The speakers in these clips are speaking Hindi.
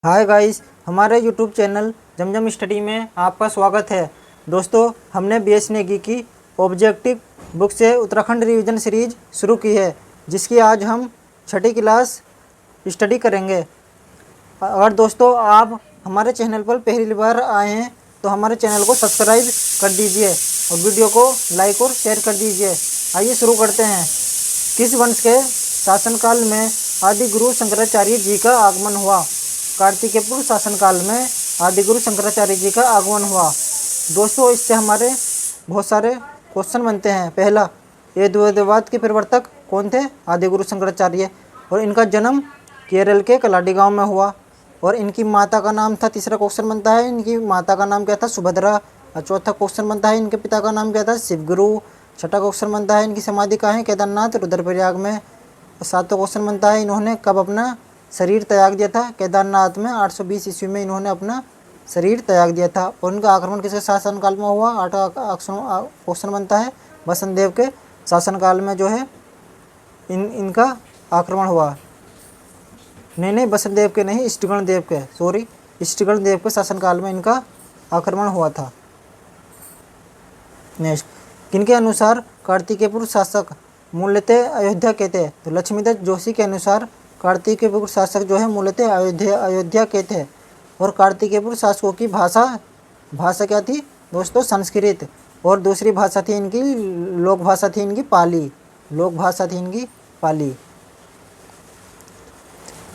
हाय गाइस, हमारे यूट्यूब चैनल जमजम स्टडी में आपका स्वागत है। दोस्तों, हमने बीएस नेगी की ऑब्जेक्टिव बुक से उत्तराखंड रिवीजन सीरीज शुरू की है, जिसकी आज हम छठी क्लास स्टडी करेंगे। अगर दोस्तों आप हमारे चैनल पर पहली बार आए हैं तो हमारे चैनल को सब्सक्राइब कर दीजिए और वीडियो को लाइक और शेयर कर दीजिए। आइए शुरू करते हैं। किस वंश के शासनकाल में आदि गुरु शंकराचार्य जी का आगमन हुआ? कार्तिकेय शासनकाल में आदि गुरु शंकराचार्य जी का आगमन हुआ। दोस्तों, इससे हमारे बहुत सारे क्वेश्चन बनते हैं। पहला, ये द्वैतवाद के प्रवर्तक कौन थे? आदि गुरु शंकराचार्य। और इनका जन्म केरल के कलाडी गांव में हुआ। और इनकी माता का नाम था। तीसरा क्वेश्चन बनता है, इनकी माता का नाम क्या था? सुभद्रा। और चौथा क्वेश्चन बनता है, इनके पिता का नाम क्या था? शिवगुरु। छठा क्वेश्चन बनता है, इनकी समाधि कहाँ है? केदारनाथ रुद्रप्रयाग में। और सातवां क्वेश्चन बनता है, इन्होंने कब अपना शरीर त्याग दिया था? केदारनाथ में 820 ईस्वी में इन्होंने अपना शरीर त्याग दिया था। और इनका आक्रमण किसके शासनकाल में हुआ? आठवां क्वेश्चन बनता है, वसंत देव के शासनकाल में जो है इनका आक्रमण हुआ। नहीं, वसंत देव के नहीं, इष्टगण देव के, सॉरी, इष्टगण देव के शासनकाल में इनका आक्रमण हुआ था। नेक्स्ट, किनके अनुसार कार्तिकेय शासक मूलतः अयोध्या के थे? तो लक्ष्मीदत्त जोशी के अनुसार कार्तिकेय शासक जो है मूलतः अयोध्या के थे। और कार्तिकेय शासकों की भाषा क्या थी दोस्तों? संस्कृत। और दूसरी भाषा थी इनकी, लोक भाषा थी इनकी पाली। लोक भाषा थी इनकी पाली।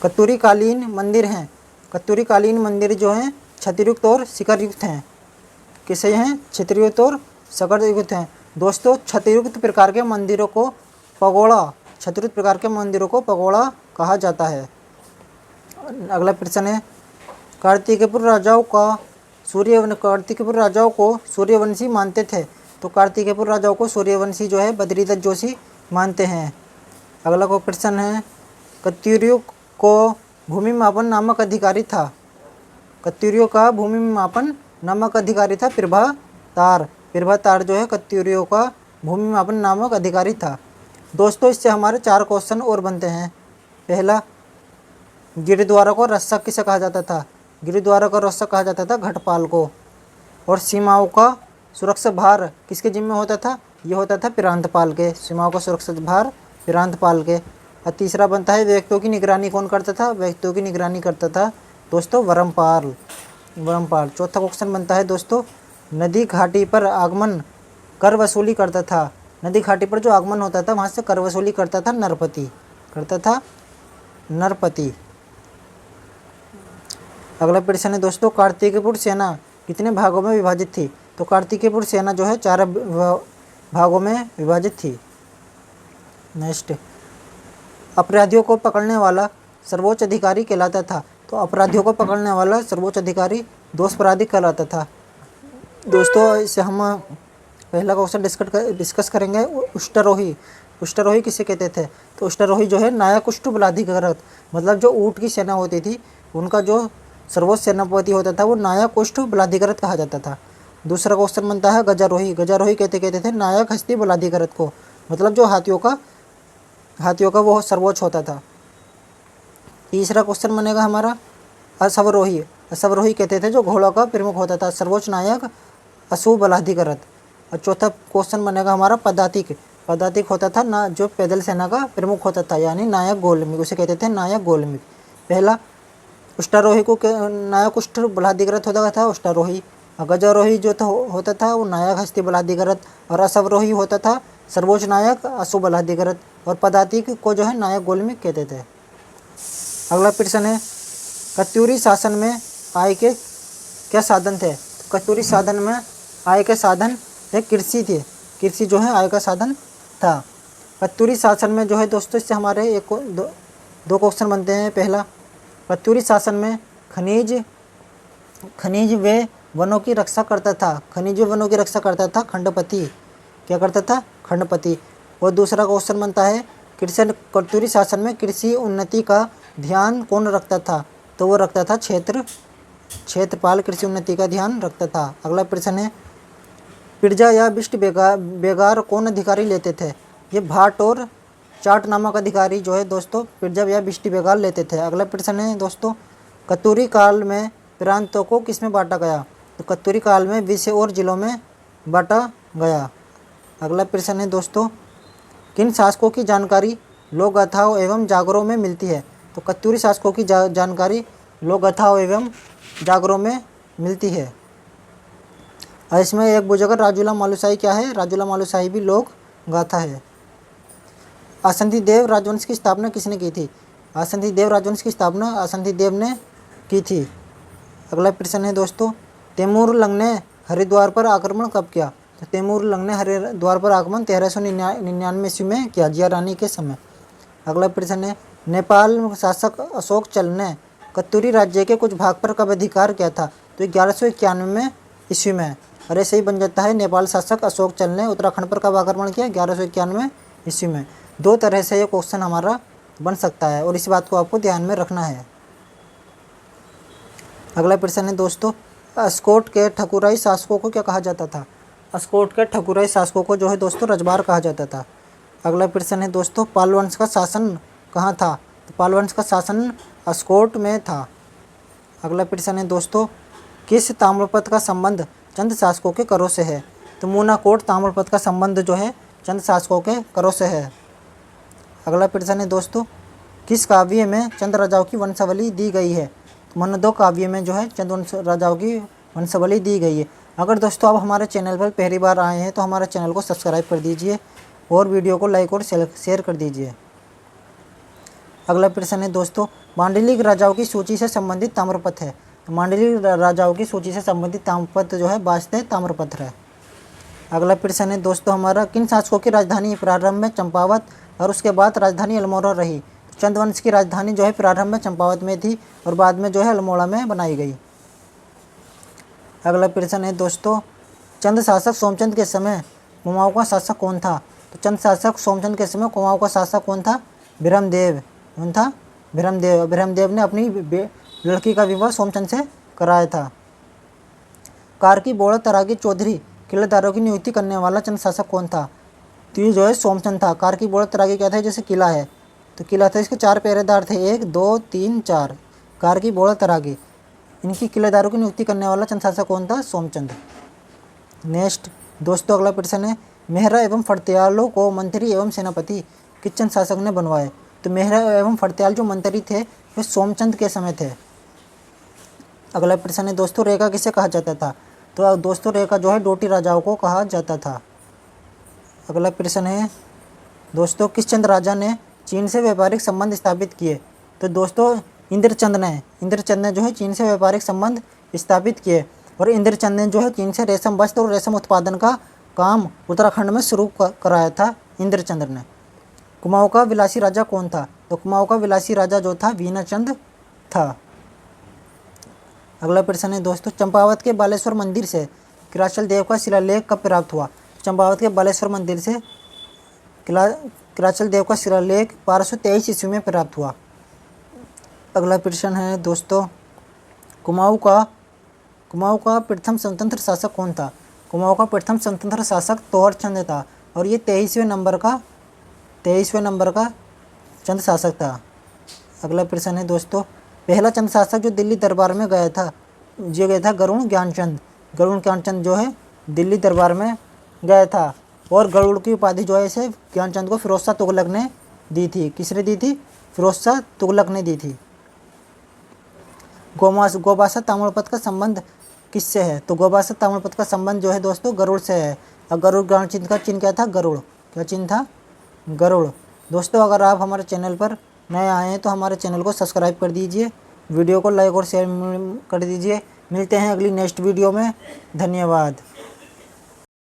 कत्यूरी कालीन मंदिर हैं। कत्यूरी कालीन मंदिर जो हैं छत्रयुक्त और शिखरयुक्त हैं। किसे हैं? छत्रयुक्त और शिखरयुक्त हैं। दोस्तों, छत्रयुक्त प्रकार के मंदिरों को पगोड़ा, छत्रयुक्त प्रकार के मंदिरों को पगोड़ा कहा जाता है। अगला प्रश्न है, कार्तिकेय राजाओं को सूर्यवंशी मानते थे। तो कार्तिकेय राजाओं को सूर्यवंशी जो है बद्रीदत्त जोशी मानते हैं। अगला को प्रश्न है, कत्यूरियों को भूमि मापन नामक अधिकारी था। कत्यूरियों का भूमि मापन नामक अधिकारी था प्रभातार। प्रभातार जो है कत्यूरियों का भूमि मापन नामक अधिकारी था। दोस्तों, इससे हमारे 4 क्वेश्चन और बनते हैं। पहला, गिरिद्वारों को रक्षक किसे कहा जाता था? गिरिद्वारों को रक्षक कहा जाता था घटपाल को। और सीमाओं का सुरक्षा भार किसके जिम्मे होता था? ये होता था प्रांतपाल के। सीमाओं का सुरक्षा भार प्रांतपाल के। और तीसरा बनता है, व्यक्तियों की निगरानी कौन करता था? व्यक्तियों की निगरानी करता था दोस्तों वरमपाल। चौथा क्वेश्चन बनता है दोस्तों, नदी घाटी पर आगमन कर वसूली करता था। नदी घाटी पर जो आगमन होता था वहाँ से कर वसूली करता था नरपति। अगला प्रश्न है दोस्तों, कार्तिकेय सेना कितने भागों में विभाजित थी? तो कार्तिकेय सेना जो है 4 भागों में विभाजित थी। नेक्स्ट, अपराधियों को पकड़ने वाला सर्वोच्च अधिकारी कहलाता था। तो अपराधियों को पकड़ने वाला सर्वोच्च अधिकारी दोषपराधी कहलाता था। दोस्तों, इससे हम पहला क्वेश्चन डिस्कस करेंगे, उष्टारोही। उष्टारोही किसे कहते थे? तो उष्टारोही जो है नायक उष्ट बलाधिकारत, मतलब जो ऊँट की सेना होती थी उनका जो सर्वोच्च सेनापति होता था वो नायक उष्ट बलाधिकारत कहा जाता था। दूसरा क्वेश्चन बनता है गजारोही। गजारोही कहते थे नायक हस्ती बलाधिकारत को, मतलब जो हाथियों का वो सर्वोच्च होता था। तीसरा क्वेश्चन बनेगा हमारा अश्वरोही। अश्वरोही कहते थे जो घोड़ों का प्रमुख होता था, सर्वोच्च नायक अश्व बलाधिकारत। और चौथा क्वेश्चन बनेगा हमारा पदातिक। पदातिक होता था ना जो पैदल सेना का प्रमुख होता था, यानी नायक गोलमिक, उसे कहते थे नायक गोलमिक। पहला, उष्टारोही को नायक उष्ट बलाधिकारत होता था उष्टारोही। गजारोही जो होता था वो नायक हस्ती बलाधिकारत। और अश्वरोही होता था सर्वोच्च नायक अश्व बलाधिकारत। और पदातिक को जो है नायक गोलमिक कहते थे। अगला प्रश्न है, कत्यूरी शासन में आय के क्या साधन थे? कत्यूरी शासन में आय के साधन कृषि थे। कृषि जो है आय का साधन था। कत्यूरी शासन में जो है दोस्तों, इससे हमारे दो क्वेश्चन बनते हैं। पहला, कत्यूरी शासन में खनिज व वनों की रक्षा करता था। खनिज व वनों की रक्षा करता था खंडपति। क्या करता था? खंडपति। और दूसरा क्वेश्चन बनता है, कत्यूरी शासन में कृषि उन्नति का ध्यान कौन रखता था? तो वो रखता था क्षेत्रपाल कृषि उन्नति का ध्यान रखता था। अगला प्रश्न है, पिरजा या बिष्ट बेगार कौन अधिकारी लेते थे? ये भाट और चाट नामक अधिकारी जो है दोस्तों पिरजा या बिष्ट बेगार लेते थे। अगला प्रश्न है दोस्तों, कत्यूरी काल में प्रांतों को किसमें बांटा गया? तो कत्यूरी काल में 20 और जिलों में बांटा गया। अगला प्रश्न है दोस्तों, किन शासकों की जानकारी लोक गाथाओं एवं जागरों में मिलती है? तो कत्यूरी शासकों की जानकारी लोक गाथाओं एवं जागरों में मिलती है। और इसमें एक बुझकर राजूला मालुशाही क्या है? राजूला मालुशाही भी लोक गाथा है। आसंदी देव राजवंश की स्थापना किसने की थी? आसंदी देव राजवंश की स्थापना आसंदी देव ने की थी। अगला प्रश्न है दोस्तों, तैमूर लंग ने हरिद्वार पर आक्रमण कब किया? तो तैमूर लंग ने हरिद्वार पर आक्रमण 1399 ईस्वी में किया, जिया रानी के समय। अगला प्रश्न है, नेपाल शासक अशोक चल ने कत्यूरी राज्य के कुछ भाग पर कब अधिकार किया था? तो 1191 ईस्वी में। और ऐसे ही बन जाता है, नेपाल शासक अशोक चल ने उत्तराखंड पर कब आक्रमण किया? 1191 ईस्वी में। दो तरह से ये क्वेश्चन हमारा बन सकता है और इस बात को आपको ध्यान में रखना है। अगला प्रश्न है दोस्तों, अस्कोट के ठकुराई शासकों को क्या कहा जाता था? अस्कोट के ठकुराई शासकों को जो है दोस्तों रजबार कहा जाता था। अगला प्रश्न है दोस्तों, पाल वंश का शासन कहाँ था? तो पाल वंश का शासन अस्कोट में था। अगला प्रश्न है दोस्तों, किस ताम्रपत्र का संबंध चंद शासकों के करों से है? तो मूनाकोट ताम्रपत्र का संबंध जो है चंद शासकों के करों से है। अगला प्रश्न है दोस्तों, किस काव्य में चंद राजाओं की वंशावली दी गई है? तो मनोदो काव्य में जो है चंद राजाओं की वंशावली दी गई है। अगर दोस्तों आप हमारे चैनल पर पहली बार आए हैं तो हमारे चैनल को सब्सक्राइब कर दीजिए और वीडियो को लाइक और शेयर कर दीजिए। अगला प्रश्न है दोस्तों, मांडलिक राजाओं की सूची से संबंधित ताम्रपत्र है। तो मांडलिक राजाओं की सूची से संबंधित ताम्रपत्र जो है वाजपेयी ताम्रपत्र है। अगला प्रश्न है दोस्तों हमारा, किन शासकों की राजधानी प्रारंभ में चंपावत और उसके बाद राजधानी अल्मोड़ा रही? चंदवंश की राजधानी जो है प्रारंभ में चंपावत में थी और बाद में जो है अल्मोड़ा में बनाई गई। अगला प्रश्न है दोस्तों, चंद शासक सोमचंद के समय कुमाऊं का शासक कौन था? तो चंद शासक सोमचंद के समय कुमाऊं का शासक कौन था? ब्रह्मदेव। कौन था? ब्रह्मदेव। ब्रह्मदेव ने अपनी लड़की का विवाह सोमचंद से कराया था। कार्की बोड़ा तरागी चौधरी किलेदारों की नियुक्ति करने वाला चंद शासक कौन था? तो ये जो है सोमचंद था। कार्की बोड़ा तरागी क्या था? जैसे किला है तो किला था, इसके 4 पहरेदार थे, 1 2 3 4। कार्की बोड़ा तरागी, इनकी किलेदारों की नियुक्ति करने वाला चंद शासक कौन था? सोमचंद। नेक्स्ट दोस्तों अगला प्रश्न है, मेहरा एवं फड़त्यालों को मंत्री एवं सेनापति किस चंद शासक ने बनवाए? तो मेहरा एवं फड़त्याल जो मंत्री थे वे सोमचंद के समय थे। अगला प्रश्न है दोस्तों, रेखा किसे कहा जाता था? तो दोस्तों रेखा जो है डोटी राजाओं को कहा जाता था। अगला प्रश्न है दोस्तों, किस चंद राजा ने चीन से व्यापारिक संबंध स्थापित किए? तो दोस्तों इंद्रचंद ने जो है चीन से व्यापारिक संबंध स्थापित किए और इंद्रचंद ने जो है चीन से रेशम वस्त्र और रेशम उत्पादन का काम उत्तराखंड में शुरू कराया था इंद्रचंद ने। कुमाऊं का विलासी राजा कौन था? तो कुमाऊं का विलासी राजा जो था वीनाचंद था। अगला प्रश्न है दोस्तों, चंपावत के बालेश्वर मंदिर से किराचल देव का शिलालेख कब प्राप्त हुआ? चंपावत के बालेश्वर मंदिर से किराचल देव का शिलालेख 1223 ईस्वी में प्राप्त हुआ। अगला प्रश्न है दोस्तों, कुमाऊं का प्रथम स्वतंत्र शासक कौन था? कुमाऊं का प्रथम स्वतंत्र शासक तोहरचंद था और ये 23वें नंबर का चंद शासक था। अगला प्रश्न है दोस्तों, पहला चंद शासक जो दिल्ली दरबार में गया था गरुड़ ज्ञानचंद जो है दिल्ली दरबार में गया था और गरुड़ की उपाधि जो है इसे ज्ञानचंद को फिरोज शाह तुगलक ने दी थी। किसने दी थी? फिरोज शाह तुगलक ने दी थी। गोबासा ताम्रपत्र का संबंध किससे है? तो गोबासा ताम्रपत्र का संबंध जो है दोस्तों गरुड़ से है। और गरुड़ ज्ञानचंद का चिन्ह क्या था? गरुड़। क्या चिन्ह था? गरुड़। दोस्तों अगर आप हमारे चैनल पर नए आए हैं तो हमारे चैनल को सब्सक्राइब कर दीजिए, वीडियो को लाइक और शेयर कर दीजिए। मिलते हैं अगली नेक्स्ट वीडियो में। धन्यवाद।